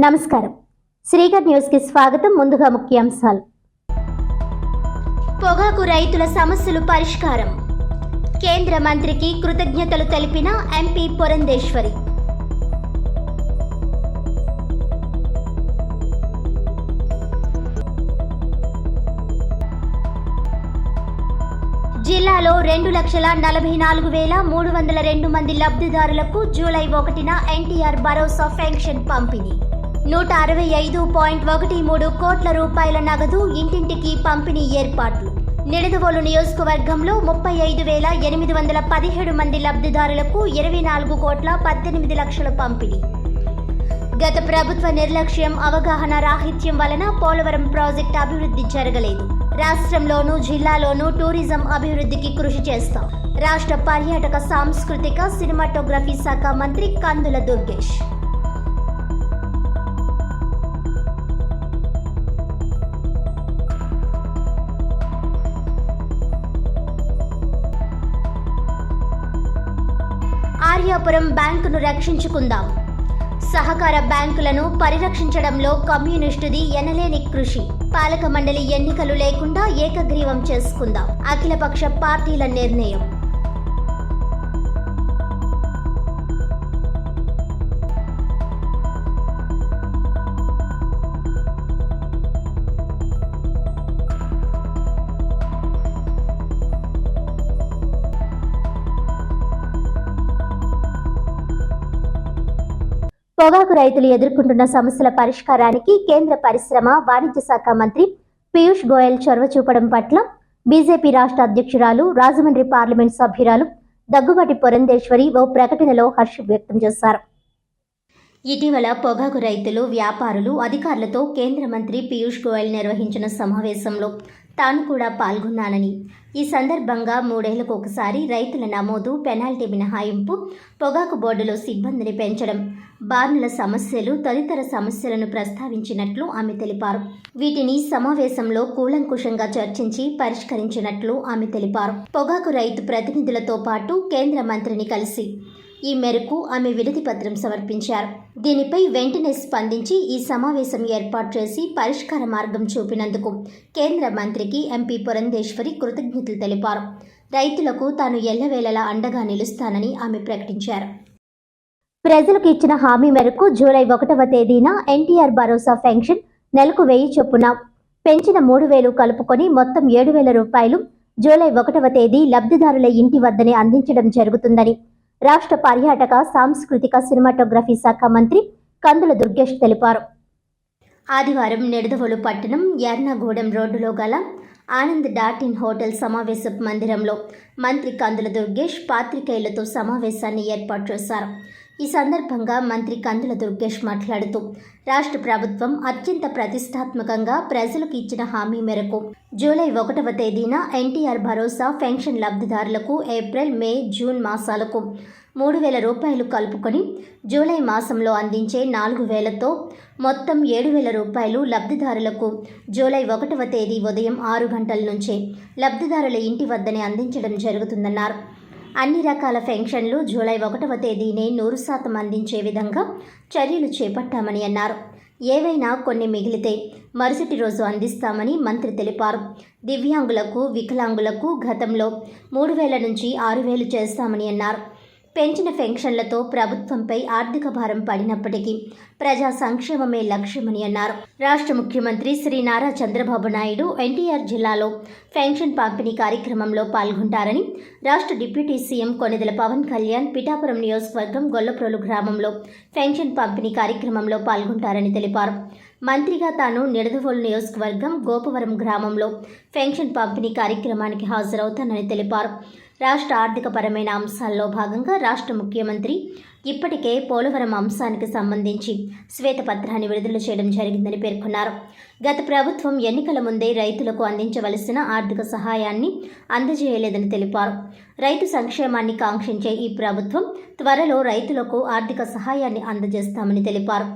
నమస్కారం. శ్రీగర్ న్యూస్ కి స్వాగతం. ముందుగా ముఖ్యాంశాలు. పొగాకు రైతుల సమస్యలు పరిష్కారం. కేంద్ర మంత్రికి కృతజ్ఞతలు తెలిపిన ఎంపీ పురంధేశ్వరి. జిల్లాలో 2,44,302 మంది లబ్ధిదారులకు జూలై 1న ఎన్టీఆర్ భరోసా పెన్షన్ పంపిణీ. 165.13 కోట్ల రూపాయల నగదు ఇంటింటికి పంపిణీ ఏర్పాట్లు. నిడదవోలు నియోజకవర్గంలో 35,817 మంది లబ్ధిదారులకు 24,18 లక్షల పంపిణీ. గత ప్రభుత్వ నిర్లక్ష్యం, అవగాహన రాహిత్యం వలన పోలవరం ప్రాజెక్టు అభివృద్ధి జరగలేదు. రాష్ట్రంలోనూ జిల్లాలోనూ టూరిజం అభివృద్ధికి కృషి చేస్తాం. రాష్ట్ర పర్యాటక సాంస్కృతిక సినిమాటోగ్రఫీ శాఖ మంత్రి కందుల దుర్గేష్. ఆర్యాపురం బ్యాంకును రక్షించుకుందాం. సహకార బ్యాంకులను పరిరక్షించడంలో కమ్యూనిస్టుది ఎనలేని కృషి. పాలక మండలి ఎన్నికలు లేకుండా ఏకగ్రీవం చేసుకుందాం. అఖిలపక్ష పార్టీల నిర్ణయం. పొగాకు రైతులు ఎదుర్కొంటున్న సమస్యల పరిష్కారానికి కేంద్ర పరిశ్రమ వాణిజ్య శాఖ మంత్రి పీయూష్ గోయల్ చొరవ చూపడం పట్ల బీజేపీ రాష్ట్ర అధ్యక్షురాలు, రాజమండ్రి పార్లమెంట్ సభ్యురాలు దగ్గుబాటి పురంధేశ్వరి ఓ ప్రకటనలో హర్షం వ్యక్తం చేశారు. ఇటీవల పొగాకు రైతులు, వ్యాపారులు, అధికారులతో కేంద్ర మంత్రి పీయూష్ గోయల్ నిర్వహించిన సమావేశంలో తాను కూడా పాల్గొన్నానని, ఈ సందర్భంగా 3 ఏళ్లకు ఒకసారి రైతుల నమోదు, పెనాల్టీ మినహాయింపు, పొగాకు బోర్డులో సిబ్బందిని పెంచడం, బార్నుల సమస్యలు తదితర సమస్యలను ప్రస్తావించినట్లు ఆమె తెలిపారు. వీటిని సమావేశంలో కూలంకుషంగా చర్చించి పరిష్కరించినట్లు ఆమె తెలిపారు. పొగాకు రైతు ప్రతినిధులతో పాటు కేంద్ర మంత్రిని కలిసి ఈ మేరకు ఆమె వినతి పత్రం సమర్పించారు. దీనిపై వెంటనే స్పందించి ఈ సమావేశం ఏర్పాటు చేసి పరిష్కార మార్గం చూపినందుకు కేంద్ర మంత్రికి ఎంపీ పురంధేశ్వరి కృతజ్ఞతలు తెలిపారు. రైతులకు తాను ఎల్లవేళలా అండగా నిలుస్తానని ఆమె ప్రకటించారు. ప్రజలకు ఇచ్చిన హామీ మేరకు జూలై 1వ తేదీన ఎన్టీఆర్ భరోసా పెన్షన్ నెలకు 1000 చొప్పున పెంచిన 3,000 కలుపుకొని మొత్తం 7,000 రూపాయలు జూలై 1వ తేదీ లబ్ధిదారుల ఇంటి వద్దనే అందించడం జరుగుతుందని రాష్ట్ర పర్యాటక సాంస్కృతిక సినిమాటోగ్రఫీ శాఖ మంత్రి కందుల దుర్గేష్ తెలిపారు. ఆదివారం నిడదవోలు పట్టణం యార్నగూడెం రోడ్డులో గల ఆనంద్.ఇన్ హోటల్ సమావేశ మందిరంలో మంత్రి కందుల దుర్గేష్ పాత్రికేయులతో సమావేశాన్ని ఏర్పాటు చేశారు. ఈ సందర్భంగా మంత్రి కందుల దుర్గేష్ మాట్లాడుతూ, రాష్ట్ర ప్రభుత్వం అత్యంత ప్రతిష్టాత్మకంగా ప్రజలకు ఇచ్చిన హామీ మేరకు జూలై 1వ తేదీన ఎన్టీఆర్ భరోసా పెన్షన్ లబ్ధిదారులకు ఏప్రిల్, మే, జూన్ మాసాలకు 3,000 రూపాయలు కలుపుకొని జూలై మాసంలో అందించే 4,000తో మొత్తం 7,000 రూపాయలు లబ్ధిదారులకు జూలై 1వ తేదీ ఉదయం 6 గంటల నుంచే లబ్ధిదారుల ఇంటి వద్దనే అందించడం జరుగుతుందన్నారు. అన్ని రకాల పెన్షన్లు జూలై 1వ తేదీనే 100% అందించే విధంగా చర్యలు చేపట్టామని అన్నారు. ఏవైనా కొన్ని మిగిలితే మరుసటి రోజు అందిస్తామని మంత్రి తెలిపారు. దివ్యాంగులకు, వికలాంగులకు గతంలో 3,000 నుంచి 6,000 చేస్తామని అన్నారు. పెంచిన పెన్షన్లతో ప్రభుత్వంపై ఆర్థిక భారం పడినప్పటికీ ప్రజా సంక్షేమమే లక్ష్యమని అన్నారు. రాష్ట్ర ముఖ్యమంత్రి శ్రీ నారా చంద్రబాబు నాయుడు ఎన్టీఆర్ జిల్లాలో పెన్షన్ పంపిణీ కార్యక్రమంలో పాల్గొంటారని, రాష్ట్ర డిప్యూటీ సీఎం కొణిదెల పవన్ కళ్యాణ్ పిఠాపురం నియోజకవర్గం గొల్లప్రోలు గ్రామంలో పెన్షన్ పంపిణీ కార్యక్రమంలో పాల్గొంటారని తెలిపారు. మంత్రిగా తాను నిడదవోలు నియోజకవర్గం గోపవరం గ్రామంలో పెన్షన్ పంపిణీ కార్యక్రమానికి హాజరవుతానని తెలిపారు. రాష్ట్ర ఆర్థికపరమైన అంశాల్లో భాగంగా రాష్ట్ర ముఖ్యమంత్రి ఇప్పటికే పోలవరం అంశానికి సంబంధించి శ్వేతపత్రాన్ని విడుదల చేయడం జరిగిందని పేర్కొన్నారు. గత ప్రభుత్వం ఎన్నికల ముందే రైతులకు అందించవలసిన ఆర్థిక సహాయాన్ని అందజేయలేదని తెలిపారు. రైతు సంక్షేమాన్ని కాంక్షించే ఈ ప్రభుత్వం త్వరలో రైతులకు ఆర్థిక సహాయాన్ని అందజేస్తామని తెలిపారు.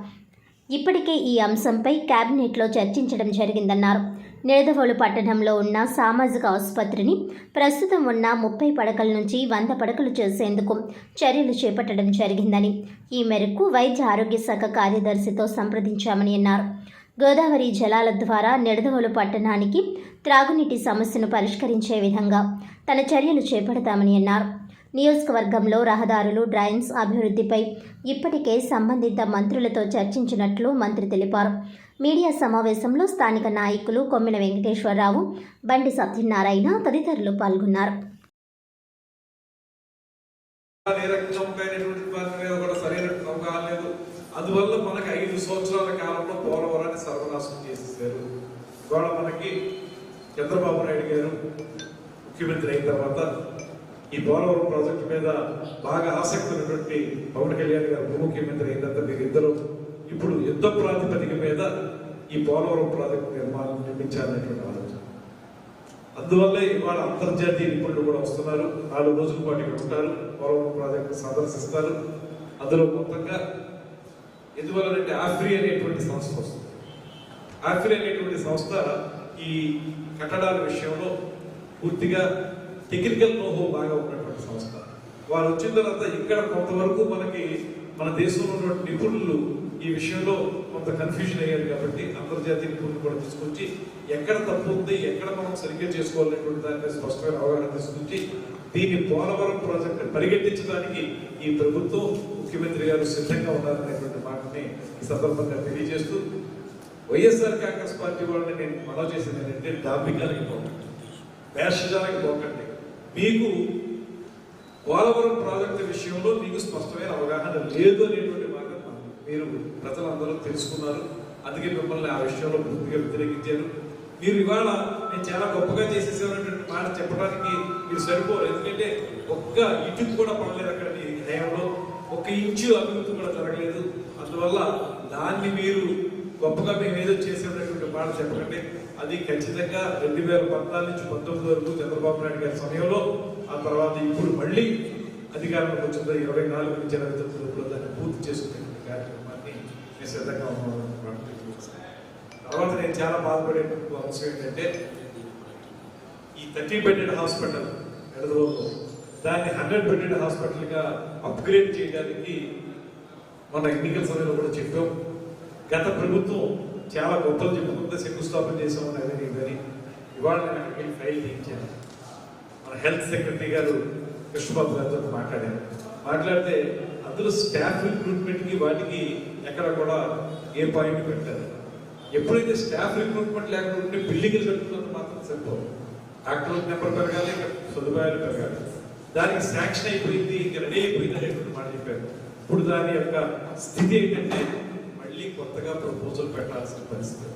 ఇప్పటికే ఈ అంశంపై కేబినెట్లో చర్చించడం జరిగిందన్నారు. నిడదవోలు పట్టణంలో ఉన్న సామాజిక ఆసుపత్రిని ప్రస్తుతం ఉన్న 30 పడకల నుంచి 100 పడకలు చేసేందుకు చర్యలు చేపట్టడం జరిగిందని, ఈ మేరకు వైద్య ఆరోగ్య శాఖ కార్యదర్శితో సంప్రదించామని అన్నారు. గోదావరి జలాల ద్వారా నిడదవోలు పట్టణానికి త్రాగునీటి సమస్యను పరిష్కరించే విధంగా తన చర్యలు చేపడతామని అన్నారు. నియోజకవర్గంలో రహదారులు, డ్రైన్స్ అభివృద్ధిపై ఇప్పటికే సంబంధిత మంత్రులతో చర్చించినట్లు మంత్రి తెలిపారు. మీడియా సమావేశంలో స్థానిక నాయకులు కొమ్మిన వెంకటేశ్వరరావు, బండి సత్యనారాయణ తదితరులు పాల్గొన్నారు. అందువల్ల మనకి 5 సంవత్సరాల కాలంలో పోలవరాన్ని సర్వనాశనం చేసేసారు. ఇవాళ మనకి చంద్రబాబు నాయుడు గారు ముఖ్యమంత్రి అయిన తర్వాత ఈ పోలవరం ప్రాజెక్టు మీద బాగా ఆసక్తి ఉన్నటువంటి పవన్ కళ్యాణ్ గారు ఉప ముఖ్యమంత్రి అయిన తర్వాత వీరిద్దరూ ఇప్పుడు యుద్ధ ప్రాతిపదిక మీద ఈ పోలవరం ప్రాజెక్టు నిర్మాణం నిర్మించాలనేటువంటి ఆలోచన. అందువల్లే ఇవాళ అంతర్జాతీయ నిపుణులు కూడా వస్తున్నారు. 4 రోజుల పాటు ఇక్కడ ఉంటారు, పోలవరం ప్రాజెక్టు సందర్శిస్తారు. అందులో మొత్తంగా ఎందువల్లంటే ఆఫ్రీ అనేటువంటి సంస్థ వస్తుంది. ఆఫ్రీ అనేటువంటి సంస్థ ఈ కట్టడాల విషయంలో పూర్తిగా టెక్నికల్ నోహో బాగా ఉన్నటువంటి సంస్థ. వారు వచ్చిన తర్వాత ఇక్కడ కొంతవరకు మన దేశంలో ఉన్నటువంటి నిపుణులు ఈ విషయంలో కొంత కన్ఫ్యూజన్ అయ్యారు కాబట్టి అంతర్జాతీయ నిపుణులు కూడా తీసుకొచ్చి ఎక్కడ తప్పు ఉంది, ఎక్కడ మనం సరిగ్గా చేసుకోవాలనేటువంటి దానిపై స్పష్టమైన అవగాహన తీసుకొచ్చి దీన్ని పోలవరం ప్రాజెక్టు పరిగెత్తించడానికి ఈ ప్రభుత్వం, ముఖ్యమంత్రి గారు సిద్ధంగా ఉన్నారనేటువంటి మాటని ఈ సందర్భంగా తెలియజేస్తూ, వైఎస్ఆర్ కాంగ్రెస్ పార్టీ వాళ్ళని నేను మనవి చేసింది ఏంటంటే డాంబికానికి పోకండి, వేషజానికి పోకండి. మీకు పోలవరం ప్రాజెక్టు విషయంలో మీకు స్పష్టమైన అవగాహన లేదు అనేటువంటి మాట మీరు ప్రజలందరూ తెలుసుకున్నారు. అందుకే మిమ్మల్ని ఆ విషయంలో పూర్తిగా వ్యతిరేకించారు. మీరు ఇవాళ నేను చాలా గొప్పగా చేసేసేటువంటి మాట చెప్పడానికి మీరు సరిపోరు. ఎందుకంటే ఒక్క ఇటుకు కూడా పడలేదు అక్కడ మీ హయాంలో, 1 ఇంచు అభివృద్ధి కూడా జరగలేదు. అందువల్ల దాన్ని మీరు గొప్పగా మేము ఏదో చేసేటటువంటి మాట చెప్పకండి. అది ఖచ్చితంగా 2014 నుంచి 19 వరకు చంద్రబాబు నాయుడు గారి సమయంలో, ఆ తర్వాత ఇప్పుడు మళ్ళీ అధికారంలోకి వచ్చిందో 24 నుంచి 29 దాన్ని పూర్తి చేసుకునేటువంటి కార్యక్రమాన్ని మేము సిద్ధంగా ఉన్నాం. తర్వాత నేను చాలా బాధపడేటువంటి అంశం ఏంటంటే ఈ 30 బెడెడ్ హాస్పిటల్ నిడదవోలులో దాన్ని 100 బెడెడ్ హాస్పిటల్గా అప్గ్రేడ్ చేయడానికి మన ఎన్నికల సమయంలో కూడా చెప్పాం. గత ప్రభుత్వం చాలా గొప్పలు చెప్పుకుంటే శంకుస్థాపన చేసామని అదే కానీ ఇవాళ నేను అక్కడికి ఫైల్ చేయించాను. మన హెల్త్ సెక్రటరీ గారు కృష్ణబాబు గారితో మాట్లాడితే అందులో స్టాఫ్ రిక్రూట్మెంట్కి వాటికి ఎక్కడ కూడా ఏ పాయింట్ పెట్టారు. ఎప్పుడైతే స్టాఫ్ రిక్రూట్మెంట్ లేకపోతే బిల్డింగ్లు కట్టుకున్నంత మాత్రం సరిపోదు. డాక్టర్ల నెంబర్ పెరగాలి, సదుపాయాలు పెరగాలి. దానికి శాంక్షన్ అయిపోయింది, ఇంకా రెడీ అయిపోయింది అనేటువంటి మాట చెప్పారు. ఇప్పుడు దాని యొక్క స్థితి ఏంటంటే మళ్ళీ కొత్తగా ప్రపోజల్ పెట్టాల్సిన పరిస్థితి.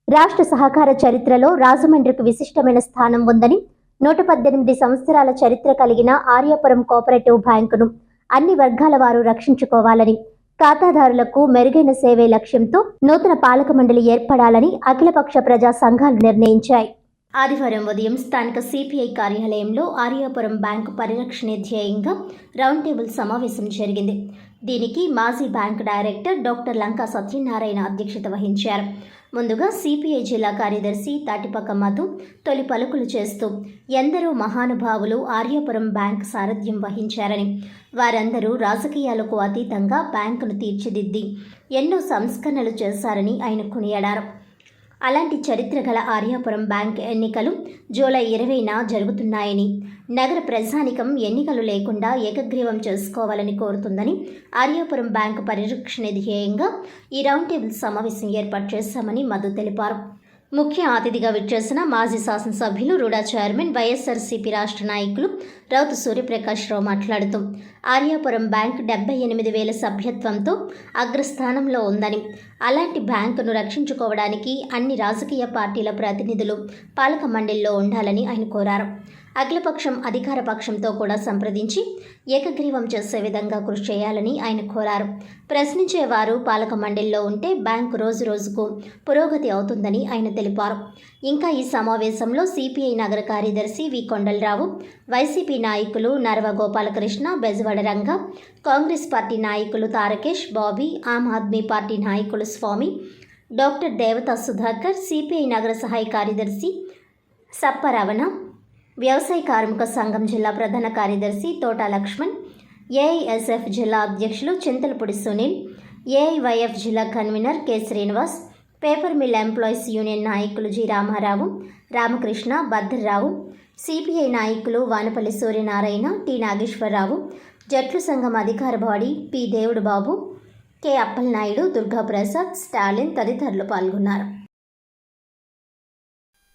రాష్ట్ర సహకార చరిత్రలో రాజమండ్రికి విశిష్టమైన స్థానం ఉందని, 118 సంవత్సరాల చరిత్ర కలిగిన ఆర్యాపురం కోఆపరేటివ్ బ్యాంకును అన్ని వర్గాల వారు రక్షించుకోవాలని, ఖాతాదారులకు మెరుగైన సేవే లక్ష్యంతో నూతన పాలక మండలి ఏర్పడాలని అఖిలపక్ష ప్రజా సంఘాలు నిర్ణయించాయి. ఆదివారం ఉదయం స్థానిక సిపిఐ కార్యాలయంలో ఆర్యాపురం బ్యాంకు పరిరక్షణ ధ్యేయంగా రౌండ్ టేబుల్ సమావేశం జరిగింది. దీనికి మాజీ bank director doctor Lanka Satyanarayana అధ్యక్షత వహించారు. ముందుగా సిపిఐ జిల్లా కార్యదర్శి తాటిపక్క మధు తొలి పలుకులు చేస్తూ ఎందరో మహానుభావులు ఆర్యాపురం బ్యాంక్ సారథ్యం వహించారని, వారందరూ రాజకీయాలకు అతీతంగా బ్యాంకును తీర్చిదిద్ది ఎన్నో సంస్కరణలు చేశారని ఆయన కొనియాడారు. అలాంటి చరిత్ర గల ఆర్యాపురం బ్యాంక్ ఎన్నికలు జూలై 20న జరుగుతున్నాయని, నగర ప్రజానికం ఎన్నికలు లేకుండా ఏకగ్రీవం చేసుకోవాలని కోరుతుందని ఆర్యాపురం బ్యాంకు పరిరక్షణ ధ్యేయంగా ఈ రౌండ్ టేబుల్ సమావేశం ఏర్పాటు చేశామని మధు తెలిపారు. ముఖ్య అతిథిగా విచ్చేసిన మాజీ శాసనసభ్యులు రుడా చైర్మన్ వైఎస్ఆర్సీపీ రాష్ట్ర నాయకులు రౌతు సూర్యప్రకాశ్రావు మాట్లాడుతూ ఆర్యాపురం బ్యాంక్ 78,000 సభ్యత్వంతో అగ్రస్థానంలో ఉందని, అలాంటి బ్యాంకును రక్షించుకోవడానికి అన్ని రాజకీయ పార్టీల ప్రతినిధులు పాలక మండలిలో ఉండాలని ఆయన కోరారు. అఖిలపక్షం అధికార పక్షంతో కూడా సంప్రదించి ఏకగ్రీవం చేసే విధంగా కృషి చేయాలని ఆయన కోరారు. ప్రశ్నించేవారు పాలక మండలిలో ఉంటే బ్యాంకు రోజు రోజుకు పురోగతి అవుతుందని ఆయన తెలిపారు. ఇంకా ఈ సమావేశంలో సిపిఐ నగర కార్యదర్శి వి కొండలరావు, వైసీపీ నాయకులు నరవ గోపాలకృష్ణ, బెజవాడ రంగ, కాంగ్రెస్ పార్టీ నాయకులు తారకేష్, బాబీ, ఆమ్ ఆద్మీ పార్టీ నాయకులు స్వామి, డాక్టర్ దేవతా సుధాకర్, సిపిఐ నగర సహాయ కార్యదర్శి సప్పరవణ, వ్యవసాయ కార్మిక సంఘం జిల్లా ప్రధాన కార్యదర్శి తోట లక్ష్మణ్, ఏఐఎస్ఎఫ్ జిల్లా అధ్యక్షులు చింతలపూడి సునీల్, ఏఐవైఎఫ్ జిల్లా convener K Srinivas, paper mill employees union నాయకులు జి రామారావు, రామకృష్ణ, భద్రరావు, సిపిఐ నాయకులు వానపల్లి సూర్యనారాయణ, టి నాగేశ్వరరావు, జట్లు సంఘం అధికార బాడీ పి దేవుడు బాబు, కె అప్పలనాయుడు, దుర్గాప్రసాద్, స్టాలిన్ తదితరులు పాల్గొన్నారు.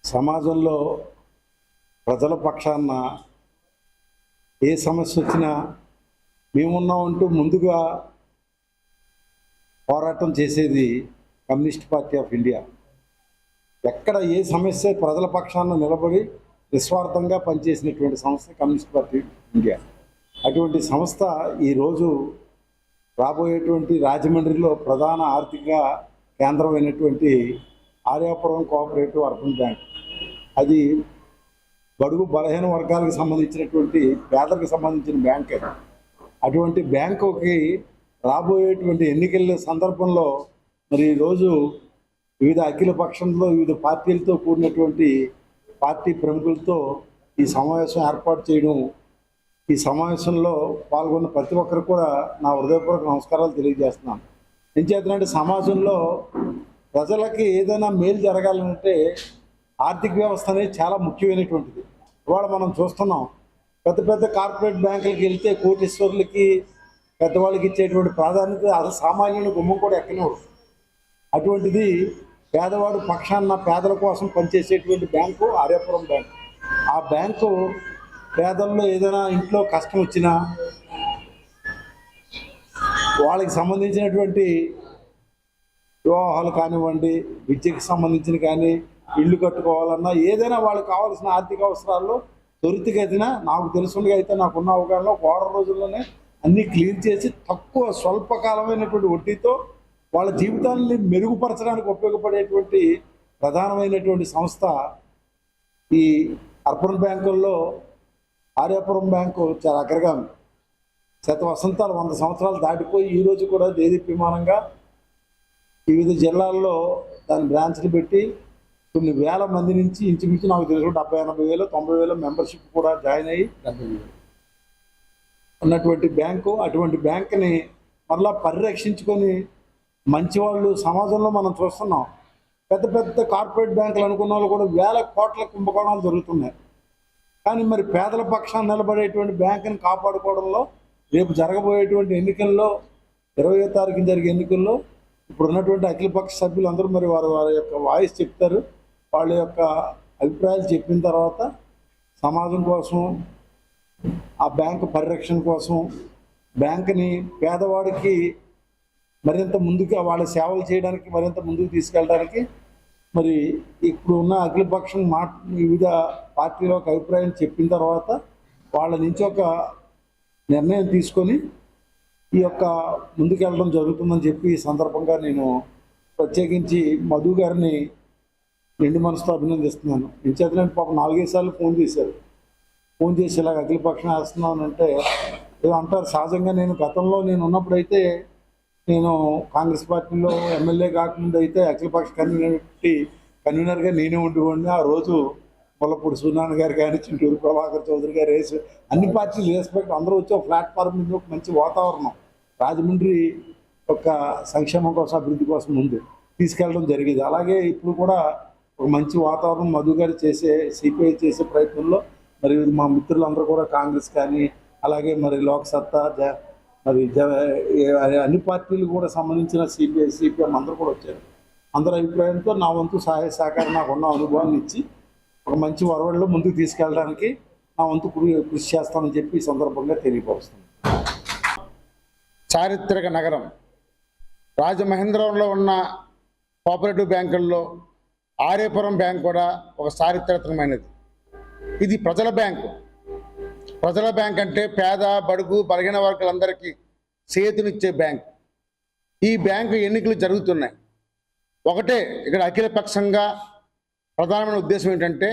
సమాజంలో ప్రజల పక్షాన ఏ సమస్య వచ్చినా మేమున్నామంటూ ముందుగా పోరాటం చేసేది కమ్యూనిస్ట్ పార్టీ ఆఫ్ ఇండియా. ఎక్కడ ఏ సమస్య ప్రజల పక్షాన నిలబడి నిస్వార్థంగా పనిచేసినటువంటి సంస్థ కమ్యూనిస్ట్ పార్టీ ఇండియా. అటువంటి సంస్థ ఈరోజు రాబోయేటువంటి రాజమండ్రిలో ప్రధాన ఆర్థిక కేంద్రమైనటువంటి ఆర్యాపురం కోఆపరేటివ్ అర్బన్ బ్యాంక్, అది బడుగు బలహీన వర్గాలకు సంబంధించినటువంటి పేదలకు సంబంధించిన బ్యాంక్. అటువంటి బ్యాంకుకి రాబోయేటువంటి ఎన్నికల సందర్భంలో మరి ఈరోజు వివిధ అఖిల పక్షంలో వివిధ పార్టీలతో కూడినటువంటి పార్టీ ప్రముఖులతో ఈ సమావేశం ఏర్పాటు చేయడం, ఈ సమావేశంలో పాల్గొన్న ప్రతి ఒక్కరు కూడా నా హృదయపూర్వక నమస్కారాలు తెలియజేస్తున్నాను. ఏం చేద్దామంటే సమాజంలో ప్రజలకి ఏదైనా మేలు జరగాలంటే ఆర్థిక వ్యవస్థ అనేది చాలా ముఖ్యమైనటువంటిది. ఇవాళ మనం చూస్తున్నాం, పెద్ద పెద్ద కార్పొరేట్ బ్యాంకులకి వెళ్తే కోటీశ్వరులకి పెద్దవాళ్ళకి ఇచ్చేటువంటి ప్రాధాన్యత అసలు సామాన్యుని గుమ్మం కూడా ఎక్కనివ్వరు. అటువంటిది పేదవాడు పక్షాన పేదల కోసం పనిచేసేటువంటి బ్యాంకు ఆర్యాపురం బ్యాంకు. ఆ బ్యాంకు పేదల్లో ఏదైనా ఇంట్లో కష్టం వచ్చినా వాళ్ళకి సంబంధించినటువంటి వివాహాలు కానివ్వండి, విద్యకి సంబంధించిన కానీ, ఇల్లు కట్టుకోవాలన్నా ఏదైనా వాళ్ళకి కావాల్సిన ఆర్థిక అవసరాల్లో త్వరితగతిన నాకు తెలుసుగా అయితే నాకున్న అవగాహనలో వారం రోజుల్లోనే అన్నీ క్లియర్ చేసి తక్కువ స్వల్పకాలమైనటువంటి వడ్డీతో వాళ్ళ జీవితాన్ని మెరుగుపరచడానికి ఉపయోగపడేటువంటి ప్రధానమైనటువంటి సంస్థ ఈ అర్బన్ బ్యాంకుల్లో ఆర్యాపురం బ్యాంకు చాలా అగ్రగామి. శత వసంతాలు 100 సంవత్సరాలు దాటిపోయి ఈరోజు కూడా దేదీప్యమానంగా వివిధ జిల్లాల్లో దాని బ్రాంచ్లు పెట్టి కొన్ని వేల మంది నుంచి ఇంచుమించు నాకు తెలుసు 70,000, 80,000, 90,000 మెంబర్షిప్ కూడా జాయిన్ అయ్యి ఉన్నటువంటి బ్యాంకు. అటువంటి బ్యాంకుని మరలా పరిరక్షించుకొని మంచి వాళ్ళు సమాజంలో మనం చూస్తున్నాం. పెద్ద పెద్ద కార్పొరేట్ బ్యాంకులు అనుకున్న వాళ్ళు కూడా వేల కోట్ల కుంభకోణాలు జరుగుతున్నాయి. కానీ మరి పేదల పక్షాన్ని నిలబడేటువంటి బ్యాంకుని కాపాడుకోవడంలో రేపు జరగబోయేటువంటి ఎన్నికల్లో 20వ తారీఖున జరిగే ఎన్నికల్లో ఇప్పుడు ఉన్నటువంటి అఖిలపక్ష సభ్యులు అందరూ మరి వారి యొక్క వాయిస్ చెప్తారు. వాళ్ళ యొక్క అభిప్రాయాలు చెప్పిన తర్వాత సమాజం కోసం, ఆ బ్యాంకు పరిరక్షణ కోసం, బ్యాంకుని పేదవాడికి మరింత ముందుగా వాళ్ళ సేవలు చేయడానికి మరింత ముందుకు తీసుకెళ్ళడానికి మరి ఇప్పుడు ఉన్న అఖిలపక్షం వివిధ పార్టీలో ఒక అభిప్రాయం చెప్పిన తర్వాత వాళ్ళ నుంచి ఒక నిర్ణయం తీసుకొని ఈ యొక్క ముందుకెళ్ళడం జరుగుతుందని చెప్పి ఈ సందర్భంగా నేను ప్రత్యేకించి మధు గారిని నిండు మనసుతో అభినందిస్తున్నాను. నేను చేతనంటే పాపం 4-5 సార్లు ఫోన్ చేశారు. ఫోన్ చేసి ఇలాగ అఖిలపక్షం వేస్తున్నానంటే ఏదో అంటారు. సహజంగా నేను గతంలో నేను ఉన్నప్పుడైతే నేను కాంగ్రెస్ పార్టీలో ఎమ్మెల్యే కాకముందు అయితే అఖిలపక్ష కన్వీనర్గా నేనే ఉండేవాడిని. ఆ రోజు ముల్లపూడి సూర్యనారాయణ గారు కానీ, చింటూరు ప్రభాకర్ చౌదరి గారు వేసి అన్ని పార్టీలు రెస్పెక్ట్ అందరూ వచ్చి ఒక ప్లాట్ఫామ్ మీద ఒక మంచి వాతావరణం రాజమండ్రి ఒక సంక్షేమం కోసం, అభివృద్ధి కోసం ముందు తీసుకెళ్ళడం జరిగేది. అలాగే ఇప్పుడు కూడా ఒక మంచి వాతావరణం మధు గారు చేసే సిపిఐ చేసే ప్రయత్నంలో మరి మా మిత్రులందరూ కూడా కాంగ్రెస్ కానీ, అలాగే మరి లోక్సత్తా, మరి అన్ని పార్టీలు కూడా సంబంధించిన సిపిఎం అందరూ కూడా వచ్చారు. అందరి అభిప్రాయంతో నా వంతు సహాయ సహకారం నాకున్న అనుభవాన్ని ఇచ్చి ఒక మంచి వరవడిలో ముందుకు తీసుకెళ్ళడానికి నా వంతు కృషి చేస్తానని చెప్పి ఈ సందర్భంగా తెలియపరుస్తుంది. చారిత్రక నగరం రాజమహేంద్రవరంలో ఉన్న కోఆపరేటివ్ బ్యాంకుల్లో ఆర్యాపురం బ్యాంక్ కూడా ఒక చారిత్రకమైనది. ఇది ప్రజల బ్యాంకు. ప్రజల బ్యాంక్ అంటే పేద, బడుగు, బలహీన వర్గాలందరికీ చేతునిచ్చే బ్యాంక్. ఈ బ్యాంకు ఎన్నికలు జరుగుతున్నాయి. ఒకటే ఇక్కడ అఖిలపక్షంగా ప్రధానమైన ఉద్దేశం ఏంటంటే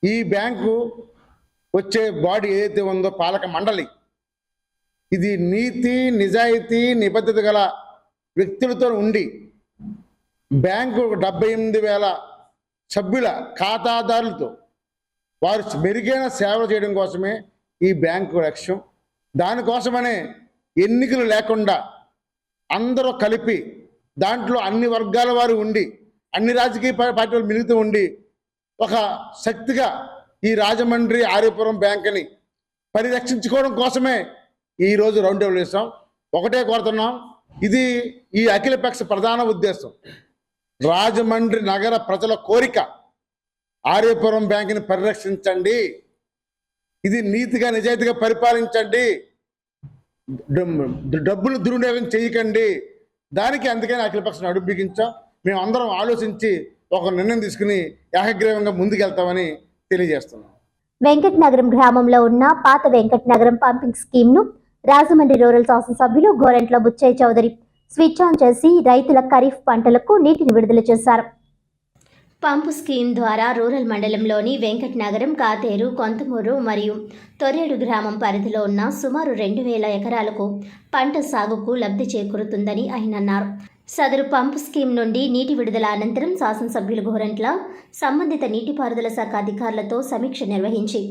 ఈ బ్యాంకు వచ్చే బాడీ ఏదైతే ఉందో పాలక మండలి, ఇది నీతి, నిజాయితీ, నిబద్ధత గల వ్యక్తులతో ఉండి బ్యాంకు 78,000 సభ్యుల ఖాతాదారులతో వారు మెరుగైన సేవలు చేయడం కోసమే ఈ బ్యాంకు లక్ష్యం. దానికోసమనే ఎన్నికలు లేకుండా అందరూ కలిపి దాంట్లో అన్ని వర్గాల వారు ఉండి అన్ని రాజకీయ పార్టీలు మిలుగుతూ ఉండి ఒక శక్తిగా ఈ రాజమండ్రి ఆర్యపురం బ్యాంకుని పరిరక్షించుకోవడం కోసమే ఈరోజు రౌండ్ టేబుల్ వేసాం. ఒకటే కోరుతున్నాం, ఇది ఈ అఖిలపక్ష ప్రధాన ఉద్దేశం. రాజమండ్రి నగర ప్రజల కోరిక ఆర్యపురం బ్యాంకుని పరిరక్షించండి, ఇది నీతిగా నిజాయితీగా పరిపాలించండి, డబ్బులు దుర్వినియోగం చేయకండి. దానికి అందుకని అఖిలపక్షం అడుగు బిగించాం. మేము అందరం ఆలోచించి ఒక నిర్ణయం తీసుకుని ఏకగ్రీవంగా ముందుకెళ్తామని తెలియజేస్తున్నాం. వెంకట్ నగరం గ్రామంలో ఉన్న పాత వెంకట్ నగరం పంపింగ్ స్కీమ్ ను రాజమండ్రి రూరల్ శాసనసభ్యులు గోరంట్ల బుచ్చయ్య చౌదరి స్విచ్ ఆన్ చేసి రైతుల ఖరీఫ్ పంటలకు నీటిని విడుదల చేశారు. పంపు స్కీమ్ ద్వారా రూరల్ మండలంలోని వెంకట్ నగరం, కాతేరు, కొంతమూరు మరియు తొర్రేడు గ్రామం పరిధిలో ఉన్న సుమారు 2,000 ఎకరాలకు పంట సాగుకు లబ్ధి చేకూరుతుందని ఆయన అన్నారు. సదరు పంపు స్కీమ్ నుండి నీటి విడుదల అనంతరం శాసనసభ్యులు గోరంట్ల సంబంధిత నీటిపారుదల శాఖ అధికారులతో సమీక్ష నిర్వహించి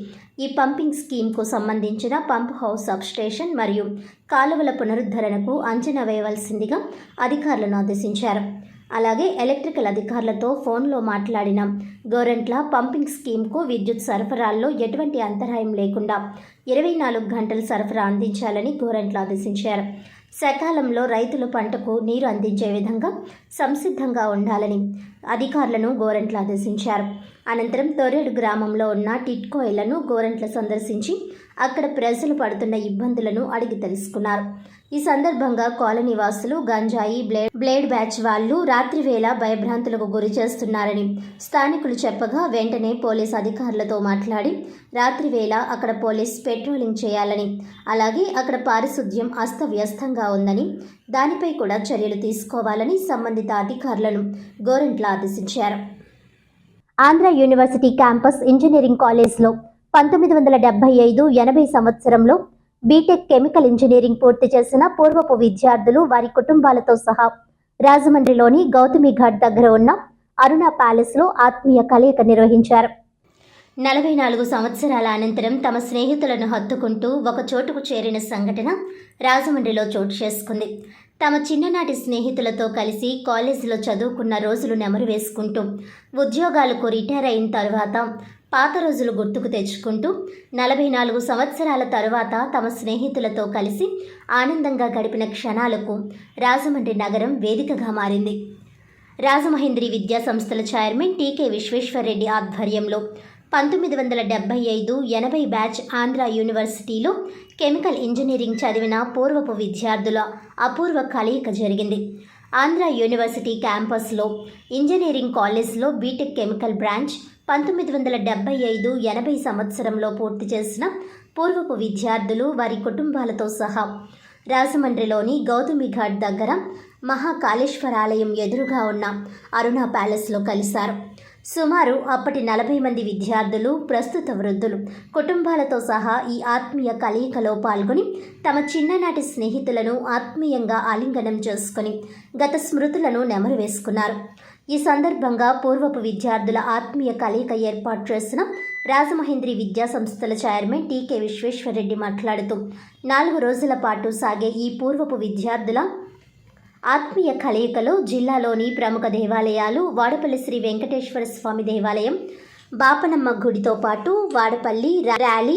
ఈ పంపింగ్ స్కీమ్కు సంబంధించిన పంప్ హౌస్ సబ్స్టేషన్ మరియు కాలువల పునరుద్ధరణకు అంచనా వేయవలసిందిగా అధికారులను ఆదేశించారు. అలాగే ఎలక్ట్రికల్ అధికారులతో ఫోన్లో మాట్లాడిన గోరంట్ల పంపింగ్ స్కీమ్కు విద్యుత్ సరఫరాల్లో ఎటువంటి అంతరాయం లేకుండా 24 గంటలు సరఫరా అందించాలని గోరంట్ల ఆదేశించారు. సకాలంలో రైతుల పంటకు నీరు అందించే విధంగా సంసిద్ధంగా ఉండాలని అధికారులను గోరంట్ల ఆదేశించారు. అనంతరం తొర్రేడు గ్రామంలో ఉన్న టిట్కో ఇళ్లను గోరంట్ల సందర్శించి అక్కడ ప్రజలు పడుతున్న ఇబ్బందులను అడిగి తెలుసుకున్నారు. ఈ సందర్భంగా కాలనీ వాసులు గంజాయి, బ్లేడ్ బ్యాచ్ వాళ్లు రాత్రి వేళ భయభ్రాంతులకు గురి చేస్తున్నారని స్థానికులు చెప్పగా వెంటనే పోలీస్ అధికారులతో మాట్లాడి రాత్రి వేళ అక్కడ పోలీస్ పెట్రోలింగ్ చేయాలని, అలాగే అక్కడ పారిశుద్ధ్యం అస్తవ్యస్తంగా ఉందని దానిపై కూడా చర్యలు తీసుకోవాలని సంబంధిత అధికారులను గోరంట్ల ఆదేశించారు. ఆంధ్ర యూనివర్సిటీ క్యాంపస్ ఇంజనీరింగ్ కాలేజ్లో 1975-80 సంవత్సరంలో బీటెక్ కెమికల్ ఇంజనీరింగ్ పూర్తి చేసిన పూర్వపు విద్యార్థులు వారి కుటుంబాలతో సహా రాజమండ్రిలోని గౌతమి ఘాట్ దగ్గర ఉన్న అరుణ ప్యాలెస్లో ఆత్మీయ కలయిక నిర్వహించారు. 44 సంవత్సరాల అనంతరం తమ స్నేహితులను హత్తుకుంటూ ఒక చోటుకు చేరిన సంఘటన రాజమండ్రిలో చోటు చేసుకుంది. తమ చిన్ననాటి స్నేహితులతో కలిసి కాలేజీలో చదువుకున్న రోజులు నెమరు వేసుకుంటూ ఉద్యోగాలకు రిటైర్ అయిన తర్వాత పాత రోజులు గుర్తుకు తెచ్చుకుంటూ 44 సంవత్సరాల తరువాత తమ స్నేహితులతో కలిసి ఆనందంగా గడిపిన క్షణాలకు రాజమండ్రి నగరం వేదికగా మారింది. రాజమహేంద్రి విద్యా సంస్థల చైర్మన్ టీకే విశ్వేశ్వరరెడ్డి ఆధ్వర్యంలో 1975-80 బ్యాచ్ ఆంధ్ర యూనివర్సిటీలో కెమికల్ ఇంజనీరింగ్ చదివిన పూర్వపు విద్యార్థుల అపూర్వ కలయిక జరిగింది. ఆంధ్ర యూనివర్సిటీ క్యాంపస్లో ఇంజనీరింగ్ కాలేజ్లో బీటెక్ కెమికల్ బ్రాంచ్ 1975-80 సంవత్సరంలో పూర్తి చేసిన పూర్వపు విద్యార్థులు వారి కుటుంబాలతో సహా రాజమండ్రిలోని గౌతమి ఘాట్ దగ్గర మహాకాళేశ్వరాలయం ఎదురుగా ఉన్న అరుణ ప్యాలెస్లో కలిశారు. సుమారు అప్పటి 40 మంది విద్యార్థులు, ప్రస్తుత వృద్ధులు కుటుంబాలతో సహా ఈ ఆత్మీయ కలయికలో పాల్గొని తమ చిన్ననాటి స్నేహితులను ఆత్మీయంగా ఆలింగనం చేసుకుని గత స్మృతులను నెమరు వేసుకున్నారు. ఈ సందర్భంగా పూర్వపు విద్యార్థుల ఆత్మీయ కలయిక ఏర్పాటు చేసిన రాజమహేంద్రి విద్యా సంస్థల చైర్మన్ టీకే విశ్వేశ్వరరెడ్డి మాట్లాడుతూ 4 రోజుల పాటు సాగే ఈ పూర్వపు విద్యార్థుల ఆత్మీయ కలయికలో జిల్లాలోని ప్రముఖ దేవాలయాలు వాడపల్లి శ్రీ వెంకటేశ్వర స్వామి దేవాలయం, బాపనమ్మ గుడితో పాటు వాడపల్లి, ర్యాలీ,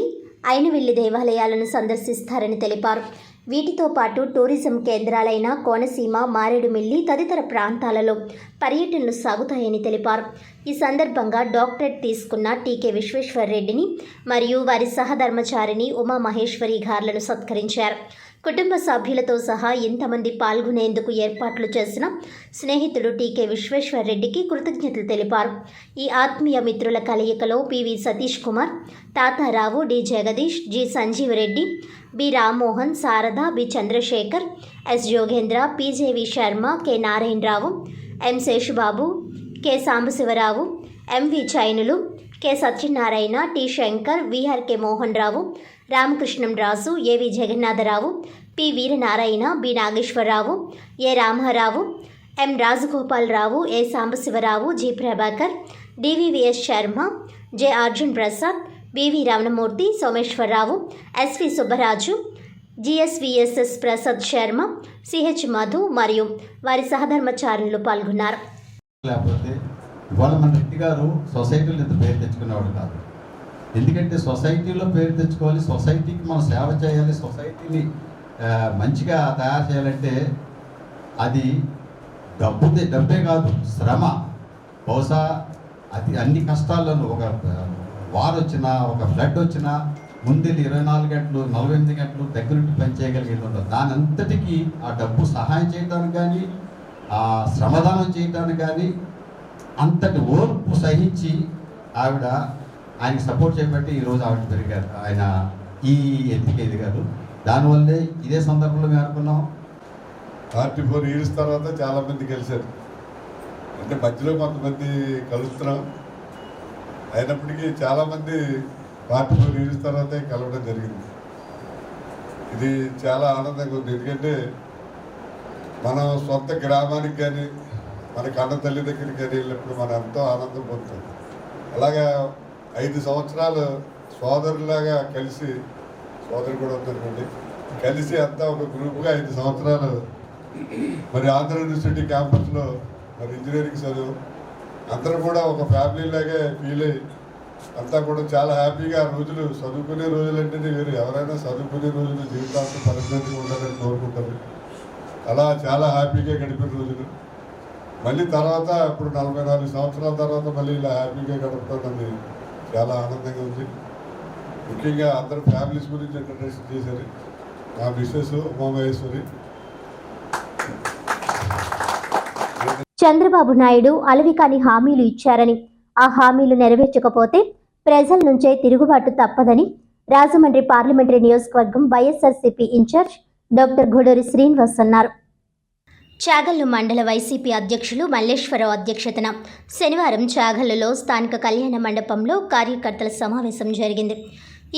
ఐనవిల్లి దేవాలయాలను సందర్శిస్తారని తెలిపారు. వీటితో పాటు టూరిజం కేంద్రాలైన కోనసీమ, మారేడుమిల్లి తదితర ప్రాంతాలలో పర్యటనలు సాగుతాయని తెలిపారు. ఈ సందర్భంగా డాక్టరేట్ తీసుకున్న టీకే విశ్వేశ్వరరెడ్డిని మరియు వారి సహధర్మచారిణి ఉమామహేశ్వరి గార్లను సత్కరించారు. కుటుంబ సభ్యులతో సహా ఇంతమంది పాల్గొనేందుకు ఏర్పాట్లు చేసిన స్నేహితుడు టీకే విశ్వేశ్వరరెడ్డికి కృతజ్ఞతలు తెలిపారు. ఈ ఆత్మీయ మిత్రుల కలయికలో PV Satish Kumar, Tatarao, D Jagadish, G Sanjeevareddy, B Rammohan, Sharada, B Chandrashekar, S Yogendra, PJV Sharma, K Narayanarao, M Seshubabu, K Sambasivarao, MV Chainulu, K Satyanarayana, T Shankar, VRK Mohan Rao, Ramakrishnam Raju, AV Jagannatharao, P Veeranarayana, B Nageswararao, A Ramarao, M Rajagopalarao, A Sambasivarao, G Prabhakar, DVVS Sharma, J Arjun Prasad, BV Ramanamurthy, Someswararao, SV Subbaraju, GSVSS Prasad Sharma, CH Madhu మరియు వారి సహధర్మచారులు పాల్గొన్నారు. లేకపోతే ఇవాళ మన రెడ్డి గారు సొసైటీలో ఇంత పేరు తెచ్చుకునేవాడు కాదు. ఎందుకంటే సొసైటీలో పేరు తెచ్చుకోవాలి, సొసైటీకి మనం సేవ చేయాలి, సొసైటీని మంచిగా తయారు చేయాలంటే అది డబ్బే కాదు, శ్రమ. బహుశా అది అన్ని కష్టాల్లోనూ ఒక వార్ వచ్చినా, ఒక ఫ్లడ్ వచ్చినా ముందెళ్ళి 24 గంటలు 48 గంటలు దగ్గరుండి పని చేయగలిగేది ఉండదు. దాని అంతటికీ ఆ డబ్బు సహాయం చేయడానికి కానీ, ఆ శ్రమదానం చేయడానికి కానీ అంతటి ఓర్పు సహించి ఆవిడ ఆయనకి సపోర్ట్ చేయబట్టి ఈరోజు ఆవిడ పెరిగారు, ఆయన ఈ ఎత్తుకి ఎదిగారు. దానివల్లే ఇదే సందర్భంలో మేము అనుకున్నాం 44 ఇయర్స్ తర్వాత చాలామంది కలిశారు. అంటే మధ్యలో కొంతమంది కలుస్తున్నాం, అయినప్పటికీ చాలామంది 44 ఇయర్స్ తర్వాతే కలవడం జరిగింది. ఇది చాలా ఆనందంగా ఉంది. ఎందుకంటే మనం సొంత గ్రామానికి కానీ మన కన్న తల్లి దగ్గరికి కానీ వెళ్ళినప్పుడు మనం ఎంతో ఆనందం పొందుతాం. అలాగా 5 సంవత్సరాలు సోదరులాగా కలిసి, సోదరు కూడా ఉందనుకోండి, కలిసి అంతా ఒక గ్రూప్గా 5 సంవత్సరాలు మరి ఆంధ్ర యూనివర్సిటీ క్యాంపస్లో మరి ఇంజనీరింగ్ చదువు అందరూ కూడా ఒక ఫ్యామిలీ లాగే ఫీల్ అయ్యి అంతా కూడా చాలా హ్యాపీగా రోజులు, చదువుకునే రోజులు అంటేనే వేరు. ఎవరైనా చదువుకునే రోజులు జీవితాంతం పరిస్థితిగా ఉండాలని కోరుకుంటారు. అలా చాలా హ్యాపీగా గడిపిన రోజులు. మళ్ళీ తర్వాత ఇప్పుడు 44 సంవత్సరాల తర్వాత మళ్ళీ ఇలా హ్యాపీగా గడుపుతున్నది చాలా ఆనందంగా ఉంది. ముఖ్యంగా అందరూ ఫ్యామిలీస్ గురించి ఇంట్రడ్యూస్ చేశారు. మా మిస్సెస్ ఉమామహేశ్వరి. చంద్రబాబు నాయుడు అలవికాని హామీలు ఇచ్చారని, ఆ హామీలు నెరవేర్చకపోతే ప్రజల నుంచే తిరుగుబాటు తప్పదని రాజమండ్రి పార్లమెంటరీ నియోజకవర్గం వైఎస్ఆర్సీపీ ఇన్ఛార్జ్ డాక్టర్ గూడూరి శ్రీనివాస్ అన్నారు. చాగల్లు మండల వైసీపీ అధ్యక్షులు మల్లేశ్వరరావు అధ్యక్షతన శనివారం చాగల్లులో స్థానిక కళ్యాణ మండపంలో కార్యకర్తల సమావేశం జరిగింది.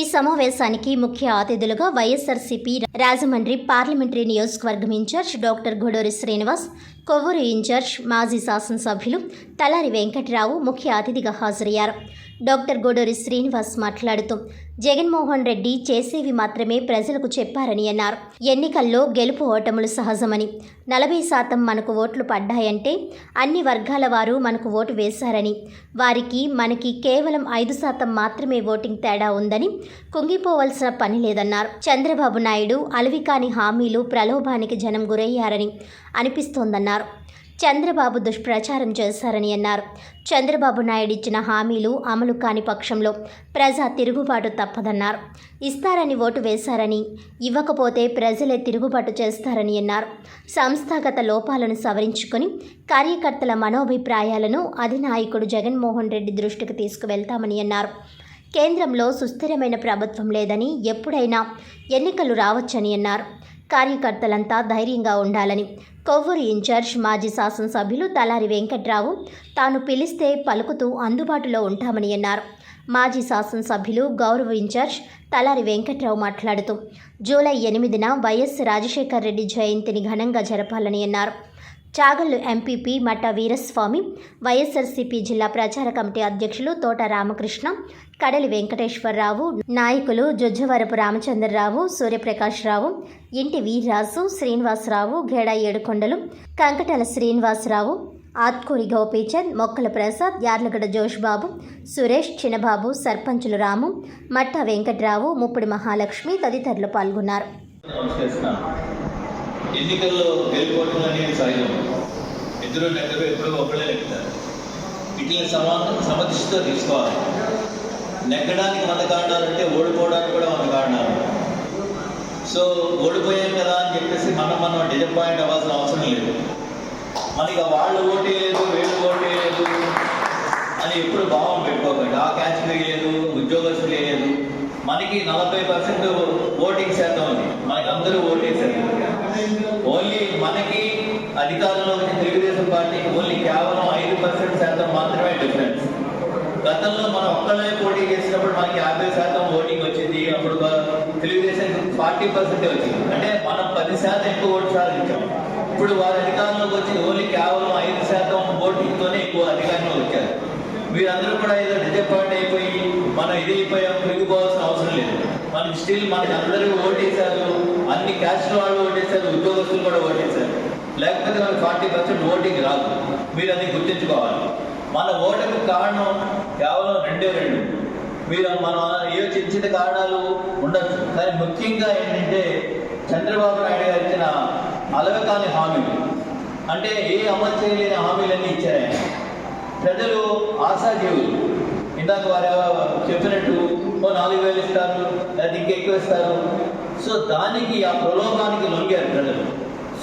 ఈ సమావేశానికి ముఖ్య అతిథులుగా వైఎస్ఆర్సీపీ రాజమండ్రి పార్లమెంటరీ నియోజకవర్గం incharge doctor Guduri Srinivas, Kovvur incharge మాజీ శాసనసభ్యులు తలారి వెంకటరావు ముఖ్య అతిథిగా హాజరయ్యారు. డాక్టర్ గూడూరి శ్రీనివాస్ మాట్లాడుతూ జగన్మోహన్ రెడ్డి చేసేవి మాత్రమే ప్రజలకు చెప్పారని అన్నారు. ఎన్నికల్లో గెలుపు ఓటములు సహజమని, 40% మనకు ఓట్లు పడ్డాయంటే అన్ని వర్గాల వారు మనకు ఓటు వేశారని, వారికి మనకి కేవలం 5% మాత్రమే ఓటింగ్ తేడా ఉందని, కుంగిపోవలసిన పని లేదన్నారు. చంద్రబాబు నాయుడు అలవికాని హామీలు ప్రలోభానికి జనం గురయ్యారని అనిపిస్తోందన్నారు. చంద్రబాబు దుష్ప్రచారం చేశారని అన్నారు. చంద్రబాబు నాయుడు ఇచ్చిన హామీలు అమలు కాని పక్షంలో ప్రజా తిరుగుబాటు తప్పదన్నారు. ఇస్తారని ఓటు వేశారని, ఇవ్వకపోతే ప్రజలే తిరుగుబాటు చేస్తారని అన్నారు. సంస్థాగత లోపాలను సవరించుకొని కార్యకర్తల మనోభిప్రాయాలను అధినాయకుడు జగన్మోహన్ రెడ్డి దృష్టికి తీసుకువెళ్తామని అన్నారు. కేంద్రంలో సుస్థిరమైన ప్రభుత్వం లేదని, ఎప్పుడైనా ఎన్నికలు రావచ్చని అన్నారు. కార్యకర్తలంతా ధైర్యంగా ఉండాలని కొవ్వూరు ఇన్ఛార్జ్ మాజీ శాసనసభ్యులు తలారి వెంకట్రావు తాను పిలిస్తే పలుకుతూ అందుబాటులో ఉంటామని అన్నారు. మాజీ శాసనసభ్యులు గౌరవ ఇన్ఛార్జ్ తలారి వెంకట్రావు మాట్లాడుతూ జూలై 8న వైఎస్ రాజశేఖర రెడ్డి జయంతిని ఘనంగా జరపాలని అన్నారు. చాగల్లు ఎంపీపీ మట్ట వీరస్వామి, వైఎస్ఆర్సీపీ జిల్లా ప్రచార కమిటీ అధ్యక్షులు తోట రామకృష్ణ, కడలి వెంకటేశ్వరరావు, నాయకులు జుజ్జవరపు రామచంద్రరావు, సూర్యప్రకాశ్రావు, ఇంటి వీర్రాజు, శ్రీనివాసరావు, గేడ ఏడుకొండలు, కంకటల శ్రీనివాసరావు, ఆత్కూరి గోపీచంద్, మొక్కల ప్రసాద్, యార్లగడ్డ జోష్బాబు, సురేష్, చిన్నబాబు, సర్పంచులు రాము, మట్ట వెంకట్రావు, ముప్పుడి మహాలక్ష్మి తదితరులు పాల్గొన్నారు. ఎన్నికల్లో గెలుపోవడం అనేది సహజం. ఇద్దరు నెగ్గరు ఎప్పుడో ఒకళ్ళే నెగ్గుతారు. వీటిని సమదృష్టితో తీసుకోవాలి. నెగ్గడానికి 100 కారణాలు అంటే ఓడిపోవడానికి కూడా 100 కారణాలు. సో ఓడిపోయాం కదా అని చెప్పేసి మనం డిసప్పాయింట్ అవ్వాల్సిన అవసరం లేదు. మనకి వాళ్ళు ఓటే లేదు, వీళ్ళు ఓటే లేదు అని ఎప్పుడు భావం పెట్టుకోకండి. ఆ కేటగిరీ లేదు, ఉద్యోగస్తులు లేదు. మనకి 40% ఓటింగ్ శాతం ఉంది. మనకి అందరూ ఓటేశారు. ఓన్లీ మనకి అధికారంలో వచ్చిన తెలుగుదేశం పార్టీకి ఓన్లీ కేవలం 5% శాతం మాత్రమే డిఫరెన్స్. గతంలో మనం ఒక్కళ్ళే పోటీ చేసినప్పుడు మనకి 50% ఓటింగ్ వచ్చింది. అప్పుడు తెలుగుదేశం 40% వచ్చింది. అంటే మనం 10% ఎక్కువ ఓటు సాధించాం. ఇప్పుడు వారి అధికారంలోకి వచ్చి ఓన్లీ కేవలం 5% ఓటింగ్తోనే ఎక్కువ అధికారంలో వచ్చారు. మీరందరూ కూడా ఏదో డిసప్పాయింట్ అయిపోయి మనం ఇది అయిపోయాం తిరిగిపోవాల్సిన అవసరం లేదు. మనకి స్టిల్ మనకి అందరూ ఓటేశారు, అన్ని క్యాస్ట్ వాళ్ళు ఓటేశారు, ఉద్యోగస్తులు కూడా ఓటేశారు. లేకపోతే మనకి 40% ఓటింగ్ రాదు. మీరు అది గుర్తించుకోవాలి. మన ఓటకు కారణం కేవలం 2 మీరు మనం ఏ చిన్న కారణాలు ఉండొచ్చు, కానీ ముఖ్యంగా ఏంటంటే చంద్రబాబు నాయుడు గారు ఇచ్చిన అలవకాని హామీలు, అంటే ఏ అమలు చేయలేని హామీలన్నీ ఇచ్చారు. ప్రజలు ఆశాజీవులు. ఇందాక వారు చెప్పినట్టు 4,000 ఇస్తారు, లేదా ఇంకా ఎక్కువ ఇస్తారు. సో దానికి ఆ ప్రలోభానికి లొంగారు ప్రజలు.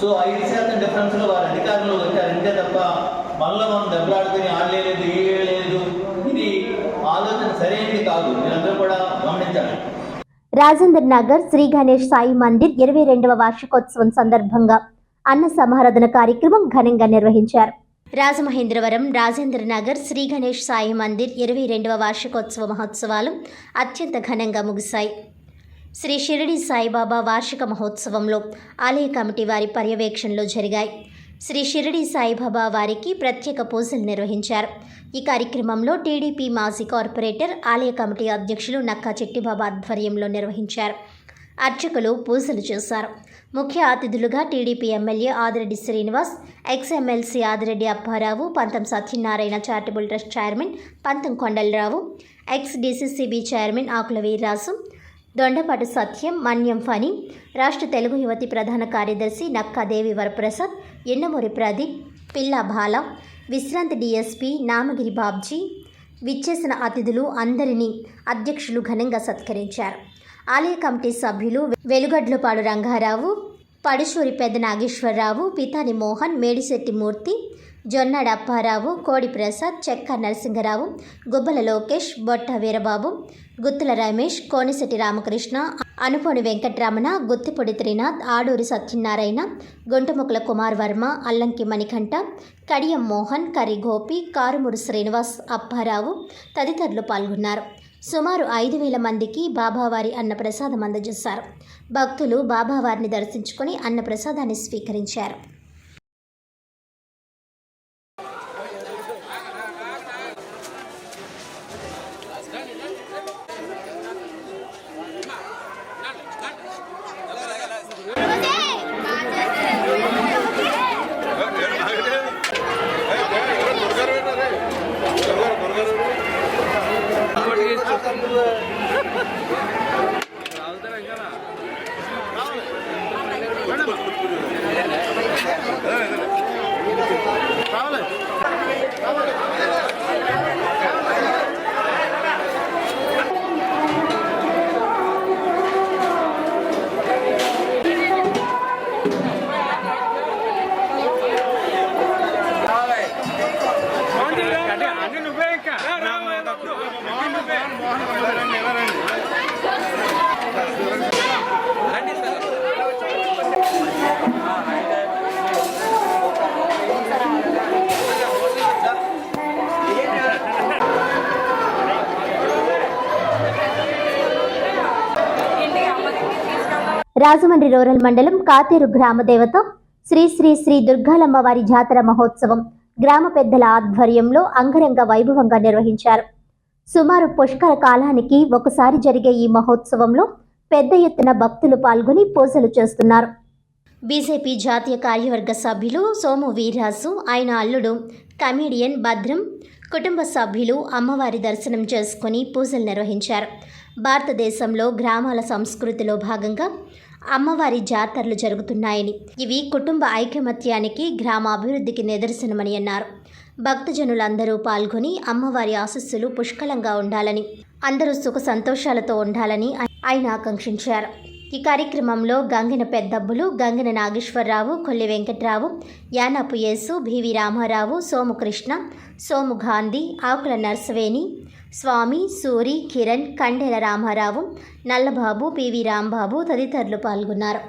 సో 5% డిఫరెన్స్లో వారు అధికారంలో వచ్చారు. అంతే తప్ప మనలో మనం దెబ్బలాడుకుని ఆడలేదు లేదు, ఇది ఆలోచన సరైనది కాదు. మీరందరూ కూడా గమనించాలి. రాజేంద్ర నగర్ శ్రీ గణేష్ సాయి మందిర్ 22వ వార్షికోత్సవం సందర్భంగా అన్న సమారాధన కార్యక్రమం ఘనంగా నిర్వహించారు. రాజమహేంద్రవరం రాజేంద్ర నగర్ శ్రీ గణేష్ సాయి మందిర్ 22వ వార్షికోత్సవ మహోత్సవాలు అత్యంత ఘనంగా ముగిశాయి. శ్రీ షిరిడి సాయిబాబా వార్షిక మహోత్సవంలో ఆలయ కమిటీ వారి పర్యవేక్షణలో జరిగాయి. శ్రీ షిరిడి సాయిబాబా వారికి ప్రత్యేక పూజలు నిర్వహించారు. ఈ కార్యక్రమంలో టీడీపీ మాజీ కార్పొరేటర్ ఆలయ కమిటీ అధ్యక్షులు నక్కా చెట్టిబాబా ఆధ్వర్యంలో నిర్వహించారు. అర్చకులు పూజలు చేశారు. ముఖ్య అతిథులుగా TDP MLA Adireddy Srinivas, X MLC Adireddy Apparao, పంతం సత్యనారాయణ చారిటబుల్ ట్రస్ట్ చైర్మన్ పంతం కొండలరావు, ఎక్స్ డీసీసీబీ చైర్మన్ ఆకుల వీర్రాజు, దొండపాటి సత్యం, మన్యం ఫణి, రాష్ట్ర తెలుగు యువతి ప్రధాన కార్యదర్శి నక్కా దేవి వరప్రసాద్, ఎన్నమూరి ప్రదీప్, పిల్లా బాల, విశ్రాంతి డీఎస్పీ నామగిరి బాబ్జీ విచ్చేసిన అతిథులు అందరినీ అధ్యక్షులు ఘనంగా సత్కరించారు. ఆలయ కమిటీ సభ్యులు వెలుగడ్లపాడు రంగారావు, పడుషూరి పెద్ద నాగేశ్వరరావు, పితాని మోహన్, మేడిశెట్టి మూర్తి, జొన్నాడ అప్పారావు, కోడి ప్రసాద్, చెక్క నరసింహరావు, గుబ్బల లోకేష్, బొట్ట వీరబాబు, గుత్తుల రమేష్, కోనిశెట్టి రామకృష్ణ, అనుపోని వెంకటరమణ, గుత్తిపొడి త్రినాథ్, ఆడూరి సత్యనారాయణ, గుంటముకుల కుమార్ వర్మ, అల్లంకి మణికంఠ, కడియం మోహన్, కరి గోపి, కారుమూరు శ్రీనివాస్, అప్పారావు తదితరులు పాల్గొన్నారు. సుమారు 5,000 మందికి బాబావారి అన్నప్రసాదం అందజేశారు. భక్తులు బాబావారిని దర్శించుకుని అన్నప్రసాదాన్ని స్వీకరించారు. రాజమండ్రి రూరల్ మండలం కాతేరు గ్రామ దేవత శ్రీ శ్రీ శ్రీ దుర్గాలమ్మ వారి జాతర మహోత్సవం గ్రామ పెద్దల ఆధ్వర్యంలో అంగరంగ వైభవంగా నిర్వహించారు. సుమారు పుష్కర కాలానికి ఒకసారి జరిగే ఈ మహోత్సవంలో పెద్ద ఎత్తున భక్తులు పాల్గొని పూజలు చేస్తున్నారు. బీజేపీ జాతీయ కార్యవర్గ సభ్యులు సోము వీర్రాజు, ఆయన అల్లుడు కమీడియన్ భద్రం కుటుంబ సభ్యులు అమ్మవారి దర్శనం చేసుకుని పూజలు నిర్వహించారు. భారతదేశంలో గ్రామాల సంస్కృతిలో భాగంగా అమ్మవారి జాతరలు జరుగుతున్నాయని, ఇవి కుటుంబ ఐకమత్యానికి, గ్రామ అభివృద్ధికి నిదర్శనమని అన్నారు. భక్తజనులందరూ పాల్గొని అమ్మవారి ఆశీస్సులు పుష్కలంగా ఉండాలని, అందరూ సుఖ సంతోషాలతో ఉండాలని ఆయన ఆకాంక్షించారు. ఈ కార్యక్రమంలో గంగిన పెద్దబ్బులు, గంగిన నాగేశ్వరరావు, కొల్లి వెంకట్రావు, యానాపు యేసు, బివి రామారావు, సోము కృష్ణ, సోము గాంధీ, ఆకుల నర్సవేణి, స్వామి, సూరి, కిరణ్, కండెల రామారావు, నల్లబాబు, పివి రాంబాబు తదితరులు పాల్గొన్నారు.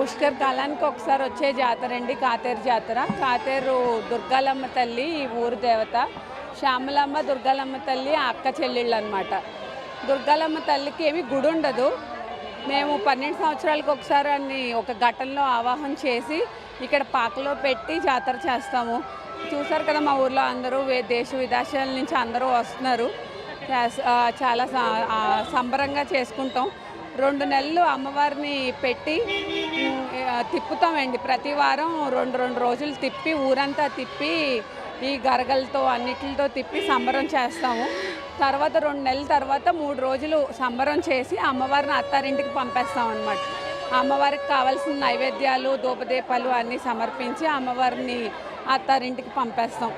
పుష్కరకాలానికి ఒకసారి వచ్చే జాతర అండి కాతేరు జాతర. కాతేరు దుర్గాలమ్మ తల్లి ఊరు దేవత. శ్యామలమ్మ దుర్గాలమ్మ తల్లి అక్క చెల్లెళ్ళు అనమాట. దుర్గాలమ్మ తల్లికి ఏమి గుడి ఉండదు. మేము 12 సంవత్సరాలకు ఒకసారి అన్ని ఒక ఘట్టంలో ఆవాహన చేసి ఇక్కడ పాకలో పెట్టి జాతర చేస్తాము. చూసారు కదా మా ఊర్లో అందరూ దేశ విదేశాల నుంచి అందరూ వస్తున్నారు. చాలా సంబరంగా చేసుకుంటాం. 2 నెలలు అమ్మవారిని పెట్టి తిప్పుతామండి. ప్రతి వారం 2 రోజులు తిప్పి ఊరంతా తిప్పి ఈ గరగలతో అన్నిటితో తిప్పి సంబరం చేస్తాము. తర్వాత 2 నెలల తర్వాత 3 రోజులు సంబరం చేసి అమ్మవారిని అత్తారింటికి పంపేస్తాం అన్నమాట. అమ్మవారికి కావాల్సిన నైవేద్యాలు ధూపదీపాలు అన్నీ సమర్పించి అమ్మవారిని అత్తారింటికి పంపేస్తాం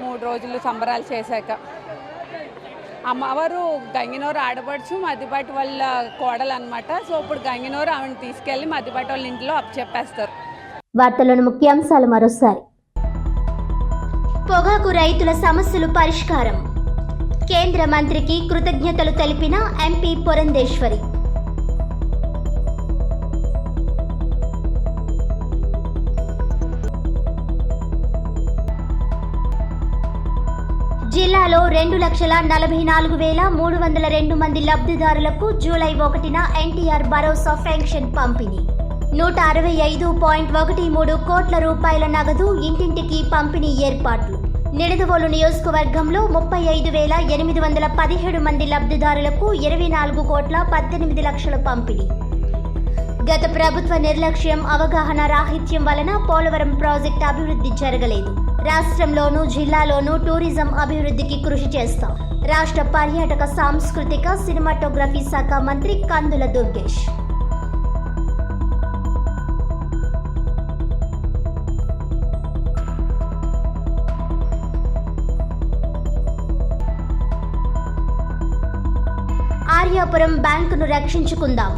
3 రోజులు సంబరాలు చేశాక. అమ్మవారు గంగినోరు ఆడపడుచు మద్దిపాటి వాళ్ళ కోడలు అనమాట. సో ఇప్పుడు గంగినోరు ఆవిడని తీసుకెళ్ళి మద్దిపాటి వాళ్ళ ఇంట్లో అప్పచెప్పేస్తారు. వార్తల్లోని ముఖ్యాంశాలు మరోసారి. పొగాకు రైతుల సమస్యలు పరిష్కారం. కేంద్ర మంత్రికి కృతజ్ఞతలు తెలిపిన ఎంపీ పురంధేశ్వరి. జిల్లాలో 2,44,302 మంది లబ్ధిదారులకు జూలై 1న ఎన్టీఆర్ భరోసా పెన్షన్ పంపిణీ. 165.13 కోట్ల రూపాయల నగదు ఇంటింటికి పంపిణీ ఏర్పాట్లు. నిడదవోలు నియోజకవర్గంలో 35,817 మంది లబ్ధిదారులకు 24,18 లక్షల పంపిణీ. గత ప్రభుత్వ నిర్లక్ష్యం అవగాహన రాహిత్యం వలన పోలవరం ప్రాజెక్టు అభివృద్ధి జరగలేదు. రాష్ట్రంలోనూ జిల్లాలోనూ టూరిజం అభివృద్ధికి కృషి చేస్తాం. రాష్ట్ర పర్యాటక సాంస్కృతిక సినిమాటోగ్రఫీ శాఖ మంత్రి కందుల దుర్గేష్. ఆర్యాపురం బ్యాంకును రక్షించుకుందాం.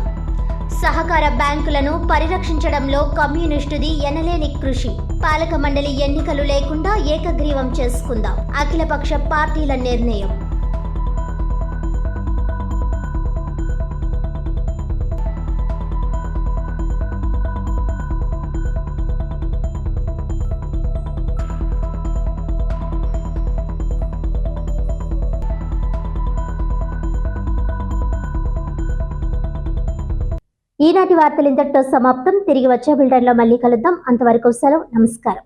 సహకార బ్యాంకులను పరిరక్షించడంలో కమ్యూనిస్టుది ఎనలేని కృషి. పాలక మండలి ఎన్నికలు లేకుండా ఏకగ్రీవం చేసుకుందాం. అఖిలపక్ష పార్టీల నిర్ణయం. ఈనాటి వార్తలు ఇంతటితో సమాప్తం. తిరిగి వచ్చే బులెటిన్లో మళ్ళీ కలుద్దాం. అంతవరకు సెలవు. నమస్కారం.